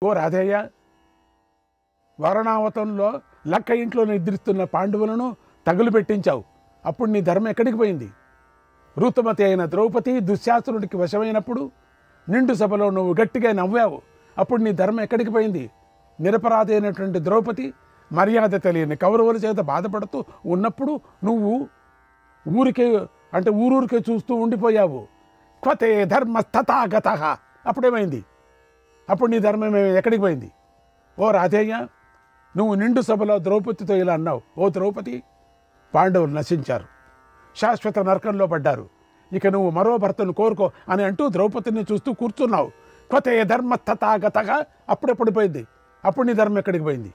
ఓ రాధయ్య, వరణావతంలో లక్క ఇంట్లో నిద్రిస్తున్న పాండవులను తగులు పెట్టించావు. అప్పుడు నీ ధర్మం ఎక్కడికి పోయింది? ఋతుమతి అయిన ద్రౌపది దుశ్శాసనుడికి వశమైనప్పుడు నిండు సభలో నువ్వు గట్టిగా నవ్వావు. అప్పుడు నీ ధర్మం ఎక్కడికి పోయింది? నిరపరాధి అయినటువంటి ద్రౌపది మర్యాద తెలియని కౌరవుల చేత బాధపడుతూ ఉన్నప్పుడు నువ్వు ఊరూరికే చూస్తూ ఉండిపోయావు. క్వతే ధర్మస్తథాగత. అప్పుడేమైంది? అప్పుడు నీ ధర్మం ఎక్కడికి పోయింది? ఓ రాధేయ, నువ్వు నిండు సభలో ద్రౌపదితో ఇలా అన్నావు, ఓ ద్రౌపది, పాండవులు నశించారు, శాశ్వత నరకంలో పడ్డారు, ఇక నువ్వు మరో భర్తను కోరుకో అని అంటూ ద్రౌపదిని చూస్తూ కూర్చున్నావు. క్వతే ధర్మస్తథాగతగా. అప్పుడెప్పుడు పోయింది? అప్పుడు నీ ధర్మం ఎక్కడికి పోయింది?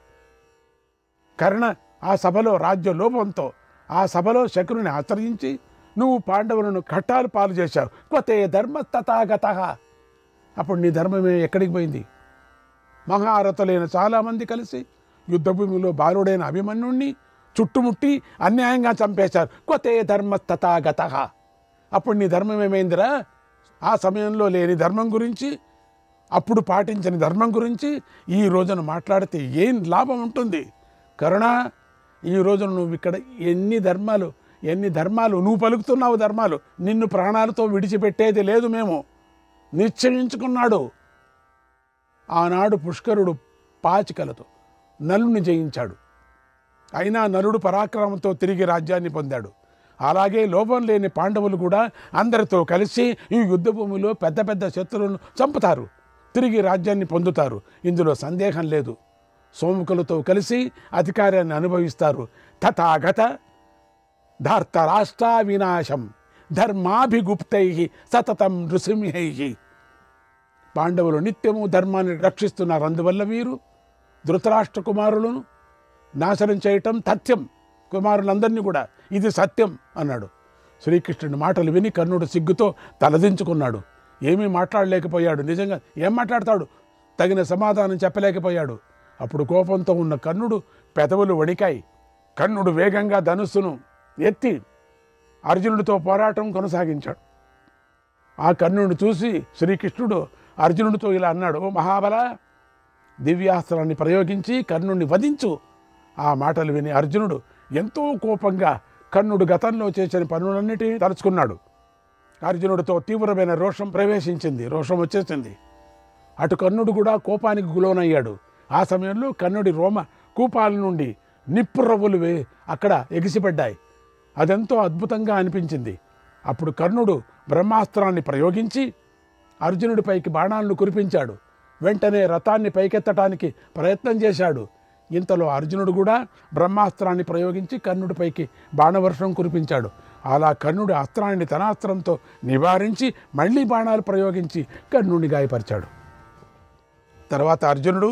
కర్ణ ఆ సభలో రాజ్య లోపంతో ఆ సభలో శకుని ఆశ్రయించి నువ్వు పాండవులను కట్టాలు పాలు చేశావు. క్వతే ధర్మస్తథాగత. అప్పుడు నీ ధర్మమే ఎక్కడికి పోయింది? మహారథులైన చాలామంది కలిసి యుద్ధభూమిలో బాలుడైన అభిమన్యుణ్ణి చుట్టుముట్టి అన్యాయంగా చంపేశారు. క్వతే ధర్మస్తథాగత. అప్పుడు నీ ధర్మం ఏమైందిరా? ఆ సమయంలో లేని ధర్మం గురించి, అప్పుడు పాటించని ధర్మం గురించి ఈ రోజున మాట్లాడితే ఏం లాభం ఉంటుంది? కరుణ, ఈ రోజున నువ్వు ఇక్కడ ఎన్ని ధర్మాలు నువ్వు పలుకుతున్నావు. ధర్మాలు నిన్ను ప్రాణాలతో విడిచిపెట్టేది లేదు మేము నిశ్చయించుకున్నాడు. ఆనాడు పుష్కరుడు పాచికలతో నలుని జయించాడు. అయినా నలుడు పరాక్రమంతో తిరిగి రాజ్యాన్ని పొందాడు. అలాగే లోపం లేని పాండవులు కూడా అందరితో కలిసి ఈ యుద్ధభూమిలో పెద్ద పెద్ద శత్రువులను చంపుతారు, తిరిగి రాజ్యాన్ని పొందుతారు. ఇందులో సందేహం లేదు. సోముకులతో కలిసి అధికారాన్ని అనుభవిస్తారు. తథాగత ధార్తరాష్ట్ర వినాశం ధర్మాభిగుప్తై సతతం నృసింహై. పాండవులు నిత్యము ధర్మాన్ని రక్షిస్తున్నారు. అందువల్ల వీరు ధృతరాష్ట్ర కుమారులను నాశనం చేయటం తథ్యం. కుమారులందరినీ కూడా ఇది సత్యం అన్నాడు. శ్రీకృష్ణుడి మాటలు విని కర్ణుడు సిగ్గుతో తలదించుకున్నాడు. ఏమీ మాట్లాడలేకపోయాడు. నిజంగా ఏం మాట్లాడతాడు? తగిన సమాధానం చెప్పలేకపోయాడు. అప్పుడు కోపంతో ఉన్న కర్ణుడు పెదవులు వణికాయి. కర్ణుడు వేగంగా ధనుస్సును ఎత్తి అర్జునుడితో పోరాటం కొనసాగించాడు. ఆ కర్ణుడిని చూసి శ్రీకృష్ణుడు అర్జునుడితో ఇలా అన్నాడు, ఓ మహాబల, దివ్యాస్త్రాన్ని ప్రయోగించి కర్ణుడిని వధించు. ఆ మాటలు విని అర్జునుడు ఎంతో కోపంగా కర్ణుడు గతంలో చేసిన పనులన్నిటినీ తలుచుకున్నాడు. అర్జునుడితో తీవ్రమైన రోషం వచ్చేసింది. అటు కర్ణుడు కూడా కోపానికి గులోనయ్యాడు. ఆ సమయంలో కర్ణుడి రోమ కూపాల నుండి నిప్పు రవ్వులు అక్కడ ఎగిసిపడ్డాయి. అదెంతో అద్భుతంగా అనిపించింది. అప్పుడు కర్ణుడు బ్రహ్మాస్త్రాన్ని ప్రయోగించి అర్జునుడిపైకి బాణాలను కురిపించాడు. వెంటనే రథాన్ని పైకెత్తటానికి ప్రయత్నం చేశాడు. ఇంతలో అర్జునుడు కూడా బ్రహ్మాస్త్రాన్ని ప్రయోగించి కర్ణుడిపైకి బాణవర్షం కురిపించాడు. అలా కర్ణుడి అస్త్రాన్ని తన అస్త్రంతో నివారించి మళ్ళీ బాణాలు ప్రయోగించి కర్ణుడిని గాయపరిచాడు. తర్వాత అర్జునుడు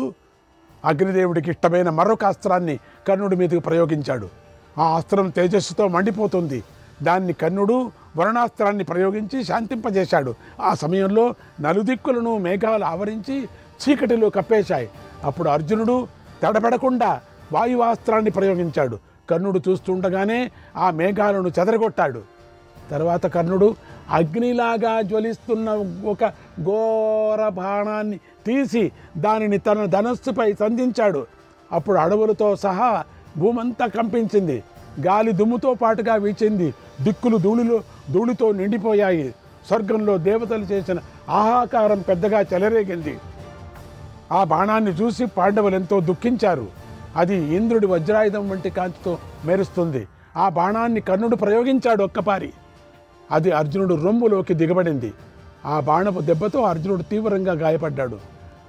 అగ్నిదేవుడికి ఇష్టమైన మరొక అస్త్రాన్ని కర్ణుడి మీదకి ప్రయోగించాడు. ఆ అస్త్రం తేజస్సుతో మండిపోతుంది. దాన్ని కర్ణుడు వరుణాస్త్రాన్ని ప్రయోగించి శాంతింపజేశాడు. ఆ సమయంలో నలుదిక్కులను మేఘాలు ఆవరించి చీకటిలో కప్పేశాయి. అప్పుడు అర్జునుడు తడబడకుండా వాయువాస్త్రాన్ని ప్రయోగించాడు. కర్ణుడు చూస్తుండగానే ఆ మేఘాలను చెదరగొట్టాడు. తర్వాత కర్ణుడు అగ్నిలాగా జ్వలిస్తున్న ఒక ఘోర బాణాన్ని తీసి దానిని తన ధనస్సుపై సంధించాడు. అప్పుడు అడవులతో సహా భూమంతా కంపించింది. గాలి దుమ్ముతో పాటుగా వీచింది. దిక్కులు ధూళితో నిండిపోయాయి. స్వర్గంలో దేవతలు చేసిన ఆహాకారం పెద్దగా చెలరేగింది. ఆ బాణాన్ని చూసి పాండవులు ఎంతో దుఃఖించారు. అది ఇంద్రుడి వజ్రాయుధం వంటి కాంతితో మెరుస్తుంది. ఆ బాణాన్ని కర్ణుడు ప్రయోగించాడు ఒక్కపారి. అది అర్జునుడు రొమ్ములోకి దిగబడింది. ఆ బాణపు దెబ్బతో అర్జునుడు తీవ్రంగా గాయపడ్డాడు.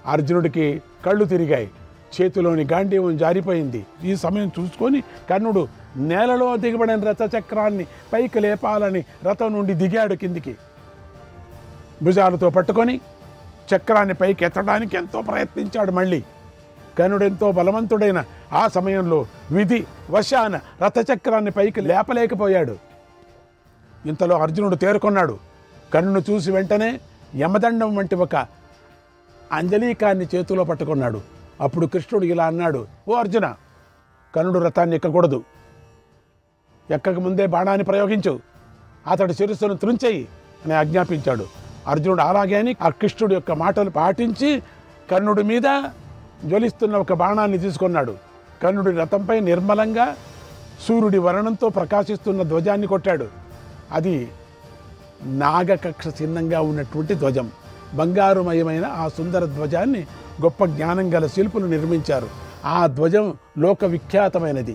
అర్జునుడికి కళ్ళు తిరిగాయి. చేతిలోని గాంధీవం జారిపోయింది. ఈ సమయం చూసుకొని కర్ణుడు నేలలో దిగబడిన రథచక్రాన్ని పైకి లేపాలని రథం నుండి దిగాడు కిందికి. భుజాలతో పట్టుకొని చక్రాన్ని పైకి ఎత్తడానికి ఎంతో ప్రయత్నించాడు. మళ్ళీ కర్ణుడెంతో బలవంతుడైన ఆ సమయంలో విధి వశాన రథచక్రాన్ని పైకి లేపలేకపోయాడు. ఇంతలో అర్జునుడు తేరుకొన్నాడు. కర్ణుడు చూసి వెంటనే యమదండం వంటి ఒక అంజలీకాన్ని చేతిలో పట్టుకున్నాడు. అప్పుడు కృష్ణుడు ఇలా అన్నాడు, ఓ అర్జున, కర్ణుడు రథాన్ని ఎక్కకూడదు. ఎక్కకముందే బాణాన్ని ప్రయోగించు, అతడి శిరస్సును త్రుంచేయి అని ఆజ్ఞాపించాడు. అర్జునుడు అలాగే అని ఆ కృష్ణుడి యొక్క మాటలు పాటించి కర్ణుడి మీద జ్వలిస్తున్న ఒక బాణాన్ని తీసుకున్నాడు. కర్ణుడి రథంపై నిర్మలంగా సూర్యుడి వర్ణంతో ప్రకాశిస్తున్న ధ్వజాన్ని కొట్టాడు. అది నాగకక్ష చిహ్నంగా ఉన్నటువంటి ధ్వజం. బంగారుమయమైన ఆ సుందర ధ్వజాన్ని గొప్ప జ్ఞానం గల శిల్పులు నిర్మించారు. ఆ ధ్వజం లోక విఖ్యాతమైనది.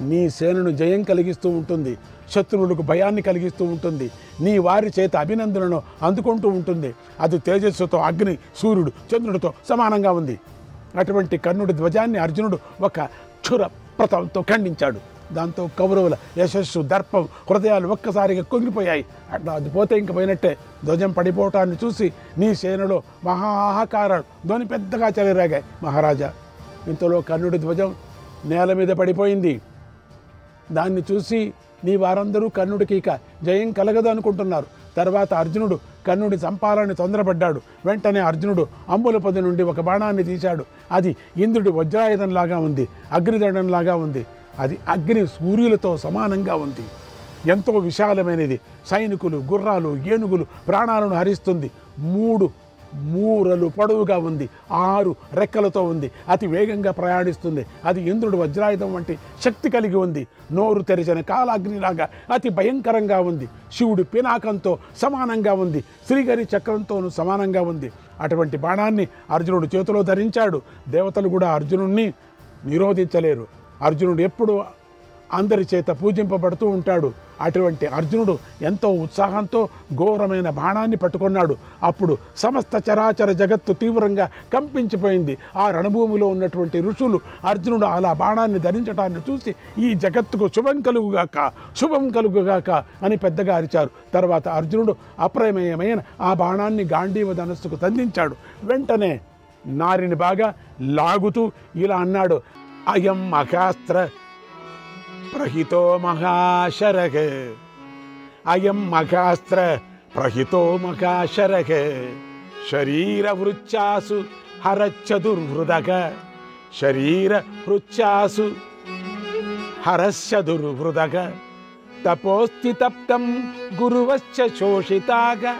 నీ సేనను జయం కలిగిస్తూ ఉంటుంది, శత్రువులకు భయాన్ని కలిగిస్తూ ఉంటుంది, నీ వారి చేత అభినందనను అందుకుంటూ ఉంటుంది. అది తేజస్సుతో అగ్ని, సూర్యుడు, చంద్రుడితో సమానంగా ఉంది. అటువంటి కర్ణుడి ధ్వజాన్ని అర్జునుడు ఒక క్షుర ప్రతంతో ఖండించాడు. దాంతో కౌరవుల యశస్సు, దర్పం, హృదయాలు ఒక్కసారిగా కుంగిపోయాయి. అట్లా అది పోతే ఇంక పోయినట్టే. ధ్వజం పడిపోవటాన్ని చూసి నీ సేనలో మహాహాకారాలు ధ్వని పెద్దగా చెలరేగాయి. మహారాజా, ఇంతలో కర్ణుడి ధ్వజం నేల మీద పడిపోయింది. దాన్ని చూసి నీ వారందరూ కర్ణుడికి ఇక జయం కలగదు అనుకుంటున్నారు. తర్వాత అర్జునుడు కర్ణుడి చంపాలని తొందరపడ్డాడు. వెంటనే అర్జునుడు అంబుల పొది నుండి ఒక బాణాన్ని తీశాడు. అది ఇంద్రుడి వజ్రాయుధంలాగా ఉంది, అగ్నిదండంలాగా ఉంది. అది అగ్ని సూర్యులతో సమానంగా ఉంది. ఎంతో విశాలమైనది. సైనికులు, గుర్రాలు, ఏనుగులు ప్రాణాలను హరిస్తుంది. 3 మూరలు పొడవుగా ఉంది. 6 రెక్కలతో ఉంది. అతి వేగంగా ప్రయాణిస్తుంది. అది ఇంద్రుడు వజ్రాయుధం వంటి శక్తి కలిగి ఉంది. నోరు తెరిచిన కాలాగ్నిలాగా అతి భయంకరంగా ఉంది. శివుడి పినాకంతో సమానంగా ఉంది. శ్రీహరి చక్రంతోనూ సమానంగా ఉంది. అటువంటి బాణాన్ని అర్జునుడు చేతిలో ధరించాడు. దేవతలు కూడా అర్జునుడిని నిరోధించలేరు. అర్జునుడు ఎప్పుడు అందరి చేత పూజింపబడుతూ ఉంటాడు. అటువంటి అర్జునుడు ఎంతో ఉత్సాహంతో ఘోరమైన బాణాన్ని పట్టుకున్నాడు. అప్పుడు సమస్త చరాచర జగత్తు తీవ్రంగా కంపించిపోయింది. ఆ రణభూమిలో ఉన్నటువంటి ఋషులు అర్జునుడు అలా బాణాన్ని ధరించడాన్ని చూసి ఈ జగత్తుకు శుభం కలుగుగాక, శుభం కలుగుగాక అని పెద్దగా అరిచారు. తర్వాత అర్జునుడు అప్రమేయమైన ఆ బాణాన్ని గాంధీవ ధనస్సుకు సంధించాడు. వెంటనే నారిని బాగా లాగుతూ ఇలా అన్నాడు, అయం మహాస్త్ర ప్రహితో మహాశరగ, అయం మహాస్త్ర ప్రహితో మహాశరగ, శరీర వృచ్చాసు హరచ్చదుర్హృదగ, శరీర వృచ్చాసు హరస్యదుర్హృదగ, తపోస్తి తప్తం గురువశ్చ శోషితాగ,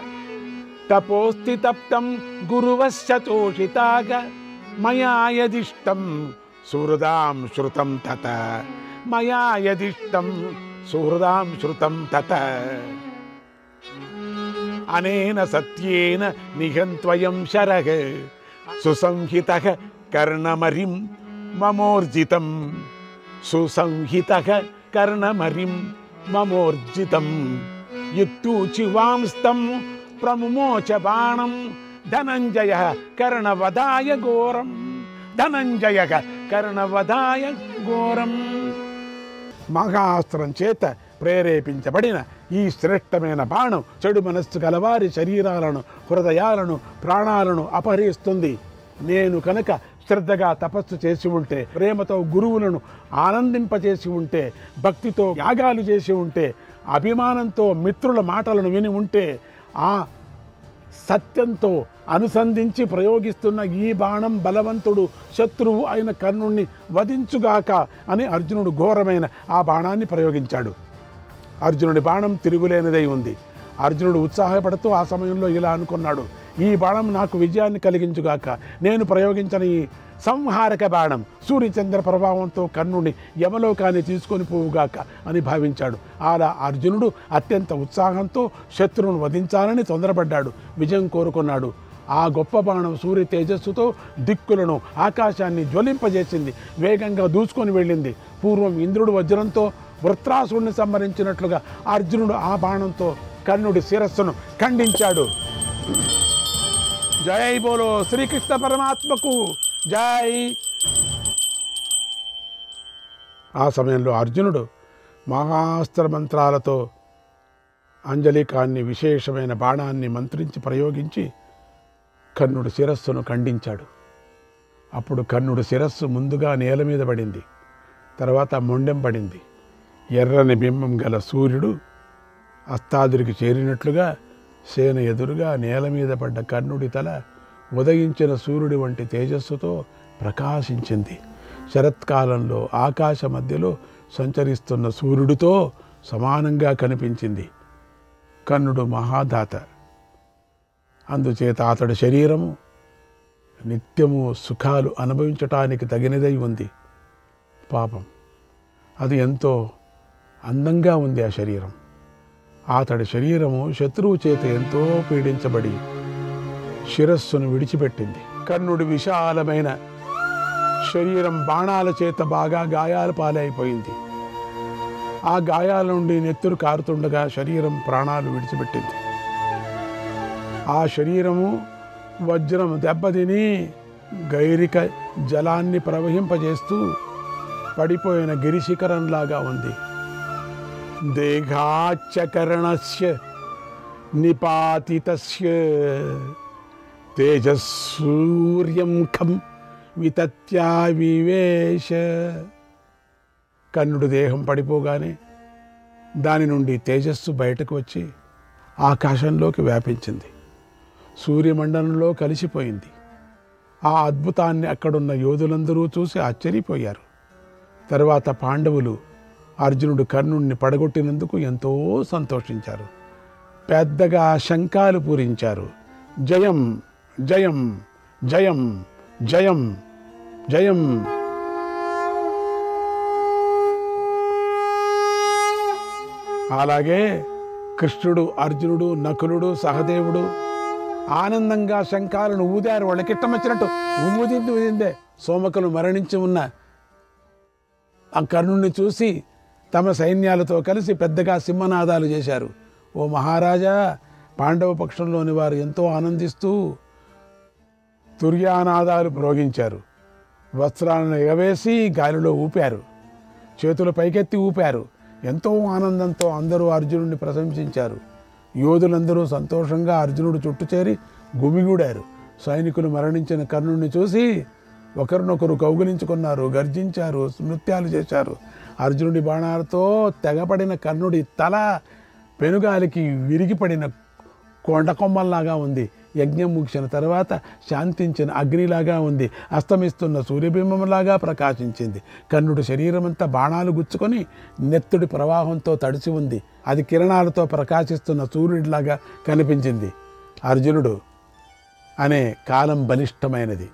తపోస్తి తప్తం గురువశ్చ శోషితాగ, మయా యదిష్టం సుహృదాం శృతం తత, మయా యదిష్టం సుహృదాం శృతం తత, అనేన సత్యేన నిహంత్వయం శరగ, సుసంహితః కర్ణమరిం మమోర్జితం, సుసంహితః కర్ణమరిం మమోర్జితం, యుక్తూచివాంస్తం ప్రముమోచ బాణం, ధనంజయ కర్ణవదాయ ఘోరం, ధనంజయ కర్ణవదాయ ఘోరం. మహాస్త్రం చేత ప్రేరేపించబడిన ఈ శ్రేష్టమైన బాణం చెడు మనస్సు గలవారి శరీరాలను, హృదయాలను, ప్రాణాలను అపహరిస్తుంది. నేను కనుక శ్రద్ధగా తపస్సు చేసి ఉంటే, ప్రేమతో గురువులను ఆనందింపచేసి ఉంటే, భక్తితో యాగాలు చేసి ఉంటే, అభిమానంతో మిత్రుల మాటలను విని ఉంటే, ఆ సత్యంతో అనుసంధించి ప్రయోగిస్తున్న ఈ బాణం బలవంతుడు శత్రువు అయిన కర్ణుణ్ణి వధించుగాక అని అర్జునుడు ఘోరమైన ఆ బాణాన్ని ప్రయోగించాడు. అర్జునుడి బాణం తిరుగులేనిదై ఉంది. అర్జునుడు ఉత్సాహపడుతూ ఆ సమయంలో ఇలా అనుకున్నాడు, ఈ బాణం నాకు విజయాన్ని కలిగించుగాక. నేను ప్రయోగించిన ఈ సంహారక బాణం సూర్యచంద్ర ప్రభావంతో కర్ణుడిని యమలోకాన్ని తీసుకొని పోవుగాక అని భావించాడు. అలా అర్జునుడు అత్యంత ఉత్సాహంతో శత్రువును వధించాలని తొందరపడ్డాడు. విజయం కోరుకున్నాడు. ఆ గొప్ప బాణం సూర్య తేజస్సుతో దిక్కులను, ఆకాశాన్ని జ్వలింపజేసింది. వేగంగా దూసుకొని వెళ్ళింది. పూర్వం ఇంద్రుడు వజ్రంతో వృత్రాసురుణ్ణి సంహరించినట్లుగా అర్జునుడు ఆ బాణంతో కర్ణుడి శిరస్సును ఖండించాడు. జై బోలో శ్రీకృష్ణ పరమాత్మకు జై. ఆ సమయంలో అర్జునుడు మహాస్త్ర మంత్రాలతో అంజలికాన్ని, విశేషమైన బాణాన్ని మంత్రించి ప్రయోగించి కర్ణుడి శిరస్సును ఖండించాడు. అప్పుడు కర్ణుడి శిరస్సు ముందుగా నేల మీద పడింది. తర్వాత మొండెం పడింది. ఎర్రని బింబం గల సూర్యుడు అస్తాదురికి చేరినట్లుగా సేన ఎదురుగా నేల మీద పడ్డ కర్ణుడి తల ఉదయించిన సూర్యుడి వంటి తేజస్సుతో ప్రకాశించింది. శరత్కాలంలో ఆకాశ మధ్యలో సంచరిస్తున్న సూర్యుడితో సమానంగా కనిపించింది. కర్ణుడు మహాదాత. అందుచేత అతడి శరీరము నిత్యము సుఖాలు అనుభవించటానికి తగినదై ఉంది. పాపం అది ఎంతో అందంగా ఉంది ఆ శరీరం. అతడి శరీరము శత్రువు చేత ఎంతో పీడించబడి శిరస్సును విడిచిపెట్టింది. కర్ణుడి విశాలమైన శరీరం బాణాల చేత బాగా గాయాల పాలైపోయింది. ఆ గాయాల నుండి నెత్తురు కారుతుండగా శరీరం ప్రాణాలు విడిచిపెట్టింది. ఆ శరీరము వజ్రం దెబ్బతిని గైరిక జలాన్ని ప్రవహింపజేస్తూ పడిపోయిన గిరిశిఖరంలాగా ఉంది. దేహాచకరణస్య నిపాతితస్య తేజస్సూర్యం ఖం వితత్యా వివేశ. కర్ణుడి దేహం పడిపోగానే దాని నుండి తేజస్సు బయటకు వచ్చి ఆకాశంలోకి వ్యాపించింది. సూర్యమండలంలో కలిసిపోయింది. ఆ అద్భుతాన్ని అక్కడున్న యోధులందరూ చూసి ఆశ్చర్యపోయారు. తర్వాత పాండవులు అర్జునుడు కర్ణుడిని పడగొట్టినందుకు ఎంతో సంతోషించారు. పెద్దగా శంఖాలు పూరించారు. జయం జయం జయం జయం జయం. అలాగే కృష్ణుడు, అర్జునుడు, నకులుడు, సహదేవుడు ఆనందంగా శంఖాలను ఊదారు. వాళ్ళకిట్టం వచ్చినట్టు ఊదిందే. సోమకులు మరణించి ఉన్న ఆ కర్ణుడిని చూసి తమ సైన్యాలతో కలిసి పెద్దగా సింహనాదాలు చేశారు. ఓ మహారాజా, పాండవ పక్షంలోని వారు ఎంతో ఆనందిస్తూ తుర్యానాదాలు ప్రోగించారు. వస్త్రాలను ఎగవేసి గాలిలో ఊపారు. చేతులు పైకెత్తి ఊపారు. ఎంతో ఆనందంతో అందరూ అర్జునుడిని ప్రశంసించారు. యోధులందరూ సంతోషంగా అర్జునుడు చుట్టూ చేరి గుమిగూడారు. సైనికులు మరణించిన కర్ణుడిని చూసి ఒకరినొకరు కౌగిలించుకున్నారు, గర్జించారు, నృత్యాలు చేశారు. అర్జునుడి బాణాలతో తెగపడిన కర్ణుడి తల పెనుగాలికి విరిగిపడిన కొండకొమ్మల్లాగా ఉంది. యజ్ఞం ముగిసిన తర్వాత శాంతించిన అగ్నిలాగా ఉంది. అస్తమిస్తున్న సూర్యబింబంలాగా ప్రకాశించింది. కర్ణుడి శరీరమంతా బాణాలు గుచ్చుకొని నెత్తుడి ప్రవాహంతో తడిసి ఉంది. అది కిరణాలతో ప్రకాశిస్తున్న సూర్యుడిలాగా కనిపించింది. అర్జునుడు అనే కాలం బలిష్టమైనది.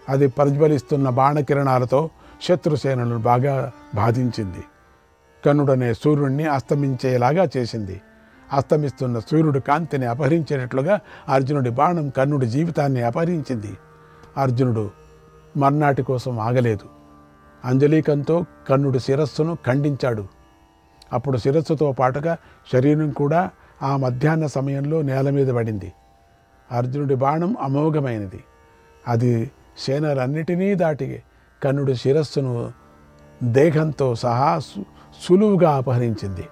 అది ప్రజ్వలిస్తున్న బాణకిరణాలతో శత్రుసేనను బాగా బాధించింది. కర్ణుడనే సూర్యుడిని అస్తమించేలాగా చేసింది. అస్తమిస్తున్న సూర్యుడు కాంతిని అపహరించేటట్లుగా అర్జునుడి బాణం కర్ణుడి జీవితాన్ని అపహరించింది. అర్జునుడు మర్నాటి కోసం ఆగలేదు. అంజలీకంతో కర్ణుడి శిరస్సును ఖండించాడు. అప్పుడు శిరస్సుతో పాటుగా శరీరం కూడా ఆ మధ్యాహ్న సమయంలో నేల మీద పడింది. అర్జునుడి బాణం అమోఘమైనది. అది సేనలన్నిటినీ దాటి కర్ణుడి శిరస్సును దేహంతో సహా సులువుగా అపహరించింది.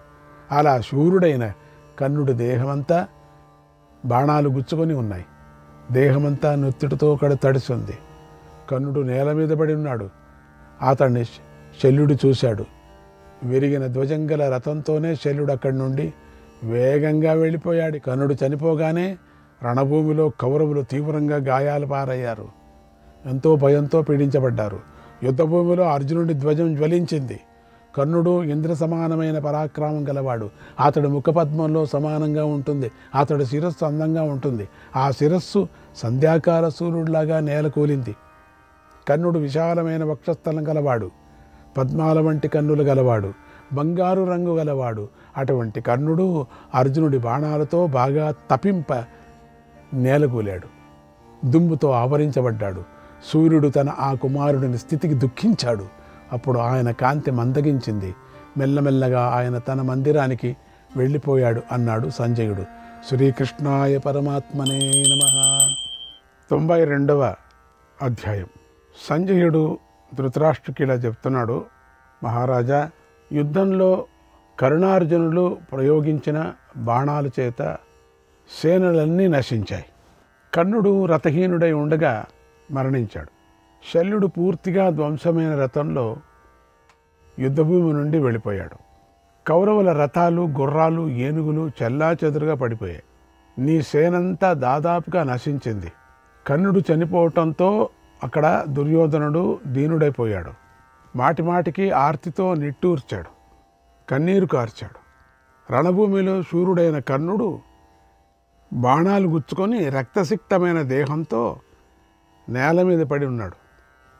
అలా శూరుడైన కర్ణుడి దేహమంతా బాణాలు గుచ్చుకొని ఉన్నాయి. దేహమంతా నొత్తిడితో తడిసి ఉంది. కర్ణుడు నేల మీద పడి ఉన్నాడు. అతన్ని శల్యుడు చూశాడు. విరిగిన ధ్వజంగల రథంతోనే శల్యుడు అక్కడి నుండి వేగంగా వెళ్ళిపోయాడు. కర్ణుడు చనిపోగానే రణభూమిలో కౌరవులు తీవ్రంగా గాయాలు పారయ్యారు. ఎంతో భయంతో పీడించబడ్డారు. యుద్ధభూమిలో అర్జునుడి ధ్వజం జ్వలించింది. కర్ణుడు ఇంద్ర సమానమైన పరాక్రమం గలవాడు. అతడు ముఖపద్మంలో సమానంగా ఉంటుంది. అతడి శిరస్సు అందంగా ఉంటుంది. ఆ శిరస్సు సంధ్యాకాల సూర్యుడిలాగా నేలకూలింది. కర్ణుడు విశాలమైన వక్షస్థలం గలవాడు. పద్మాల వంటి కన్నులు గలవాడు. బంగారు రంగు గలవాడు. అటువంటి కర్ణుడు అర్జునుడి బాణాలతో బాగా తపింప నేలకూలాడు. దుమ్ముతో ఆవరించబడ్డాడు. సూర్యుడు తన ఆ కుమారుడిని స్థితికి దుఃఖించాడు. అప్పుడు ఆయన కాంతి మందగించింది. మెల్లమెల్లగా ఆయన తన మందిరానికి వెళ్ళిపోయాడు అన్నాడు సంజయుడు. శ్రీకృష్ణాయ పరమాత్మనే నమః. 92వ అధ్యాయం. సంజయుడు ధృతరాష్ట్రుకి ఇలా చెప్తున్నాడు. మహారాజా, యుద్ధంలో కరుణార్జునులు ప్రయోగించిన బాణాల చేత సేనలన్నీ నశించాయి. కర్ణుడు రథహీనుడై ఉండగా మరణించాడు. శల్యుడు పూర్తిగా ధ్వంసమైన రథంలో యుద్ధభూమి నుండి వెళ్ళిపోయాడు. కౌరవుల రథాలు, గుర్రాలు, ఏనుగులు చెల్లాచెదురుగా పడిపోయాయి. నీ సేనంతా దాదాపుగా నశించింది. కర్ణుడు చనిపోవటంతో అక్కడ దుర్యోధనుడు దీనుడైపోయాడు. మాటిమాటికి ఆర్తితో నిట్టూర్చాడు, కన్నీరు కార్చాడు. రణభూమిలో శూరుడైన కర్ణుడు బాణాలు గుచ్చుకొని రక్తసిక్తమైన దేహంతో నేల మీద పడి ఉన్నాడు.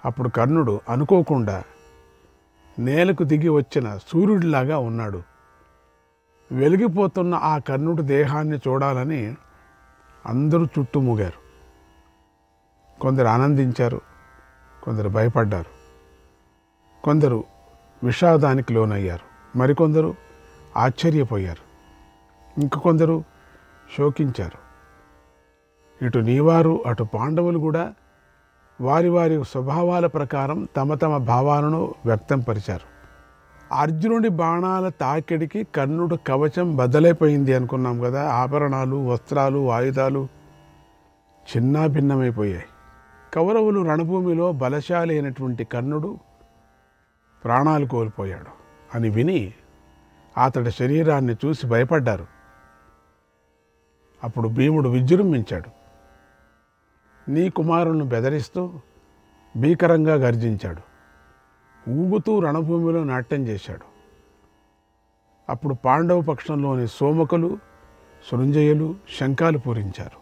అప్పుడు కర్ణుడు అనుకోకుండా నేలకు దిగి వచ్చిన సూర్యుడిలాగా ఉన్నాడు. వెలిగిపోతున్న ఆ కర్ణుడి దేహాన్ని చూడాలని అందరూ చుట్టుముగారు. కొందరు ఆనందించారు, కొందరు భయపడ్డారు, కొందరు విషాదానికి లోనయ్యారు, మరికొందరు ఆశ్చర్యపోయారు, ఇంకొందరు శోకించారు. ఇటు నీవారు అటు పాండవులు కూడా వారి వారి స్వభావాల ప్రకారం తమ తమ భావాలను వ్యక్తం పరిచారు. అర్జునుడి బాణాల తాకిడికి కర్ణుడు కవచం బద్దలైపోయింది అనుకున్నాం కదా. ఆభరణాలు, వస్త్రాలు, ఆయుధాలు చిన్నాభిన్నమైపోయాయి. కౌరవులు రణభూమిలో బలశాలి అయినటువంటి కర్ణుడు ప్రాణాలు కోల్పోయాడు అని విని అతడి శరీరాన్ని చూసి భయపడ్డారు. అప్పుడు భీముడు విజృంభించాడు. నీ కుమారులను బెదిరిస్తూ భీకరంగా గర్జించాడు. ఊగుతూ రణభూమిలో నాట్యం చేశాడు. అప్పుడు పాండవ పక్షంలోని సోమకులు, సృంజయులు శంఖాలు పూరించారు,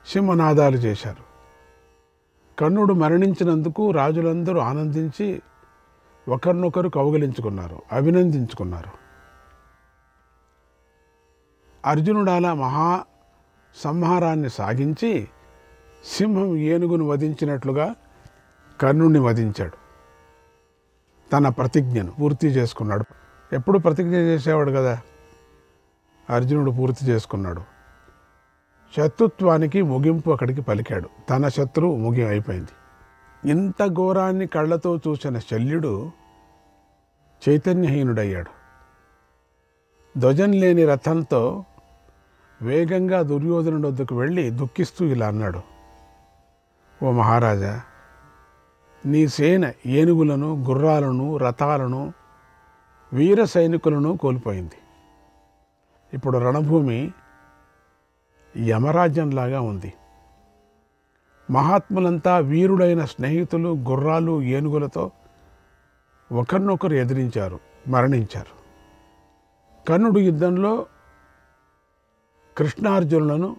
సింహనాదాలు చేశారు. కర్ణుడు మరణించినందుకు రాజులందరూ ఆనందించి ఒకరినొకరు కౌగిలించుకున్నారు, అభినందించుకున్నారు. అర్జునుడు అలా మహా సంహారాన్ని సాగించి సింహం ఏనుగును వధించినట్లుగా కర్ణుడిని వధించాడు. తన ప్రతిజ్ఞను పూర్తి చేసుకున్నాడు. ఎప్పుడు ప్రతిజ్ఞ చేసేవాడు కదా, అర్జునుడు పూర్తి చేసుకున్నాడు. శత్రుత్వానికి ముగింపు అక్కడికి పలికాడు. తన శత్రువు ముగి అయిపోయింది. ఇంత ఘోరాన్ని కళ్ళతో చూసిన శల్యుడు చైతన్యహీనుడయ్యాడు. ధ్వజం లేని రథంతో వేగంగా దుర్యోధనుడి వద్దకు వెళ్ళి దుఃఖిస్తూ ఇలా అన్నాడు. ఓ మహారాజా, నీ సేన ఏనుగులను, గుర్రాలను, రథాలను, వీర సైనికులను కోల్పోయింది. ఇప్పుడు రణభూమి యమరాజ్యంలాగా ఉంది. మహాత్ములంతా వీరుడైన స్నేహితులు గుర్రాలు, ఏనుగులతో ఒకరినొకరు ఎదిరించారు, మరణించారు. కర్ణుడు యుద్ధంలో కృష్ణార్జునులను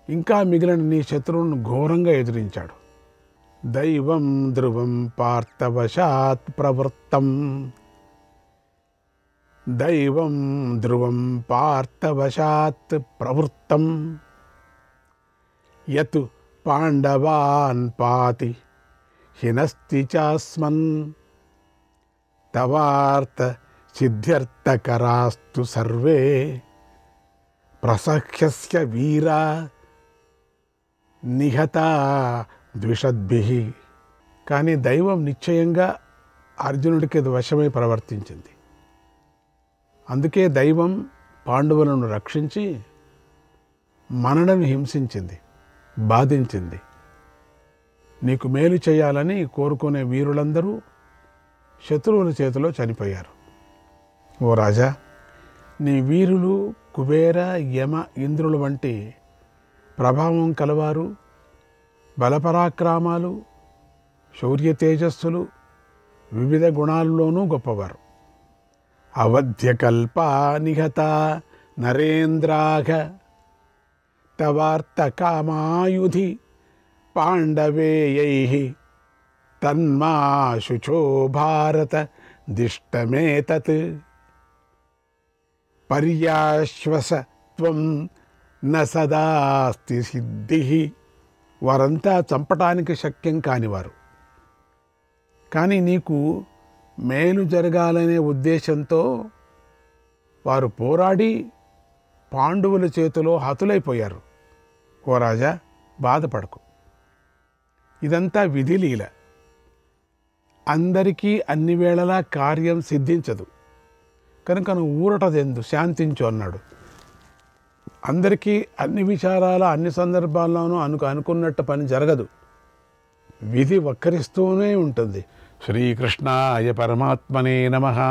ఇంకా మిగిలిన నీ శత్రువులను ఘోరంగా ఎదిరించాడు. దైవం ధ్రువం పార్థవశాత్ ప్రవృత్తం, దైవం ధ్రువం పార్థవశాత్ ప్రవృత్తం, యత్ పాండవాన్ పాతి హినస్తి చాస్మన్, తవార్త సిద్ధ్యర్థకరాస్తు సర్వే, ప్రసఖ్యస్య వీరా నిహతా ద్విషద్భిః. కానీ దైవం నిశ్చయంగా అర్జునుడికి అది వశమై ప్రవర్తించింది. అందుకే దైవం పాండవులను రక్షించి మనలను హింసించింది, బాధించింది. నీకు మేలు చేయాలని కోరుకునే వీరులందరూ శత్రువుల చేతిలో చనిపోయారు. ఓ రాజా, నీ వీరులు కుబేర, యమ, ఇంద్రుల వంటి ప్రభావం కలవారు, బలపరాక్రమాలు, శౌర్య తేజస్సులు, వివిధ గుణాల్లోనూ గొప్పవారు. అవధ్యకల్పా నిహత నరేంద్రాఘ, తవార్త కామాయుధి పాండవేయైః, తన్మా శుచో భారత దిష్టమేతత్, పర్యాశ్వసత్వం న సదాస్తి సిద్ధిః. వారంతా చంపటానికి శక్యం కానివారు, కానీ నీకు మేలు జరగాలనే ఉద్దేశంతో వారు పోరాడి పాండవుల చేతిలో హతులైపోయారు. ఓ రాజా, బాధపడకు. ఇదంతా విధిలీల. అందరికీ అన్ని వేళలా కార్యం సిద్ధించదు కనుక నువ్వు ఊరట చెందు, శాంతించు అన్నాడు. అందరికీ అన్ని విచారాల అన్ని సందర్భాల్లోనూ అనుకున్నట్టు పని జరగదు. విధి వక్రిస్తూనే ఉంటుంది. శ్రీకృష్ణాయ పరమాత్మనే నమః.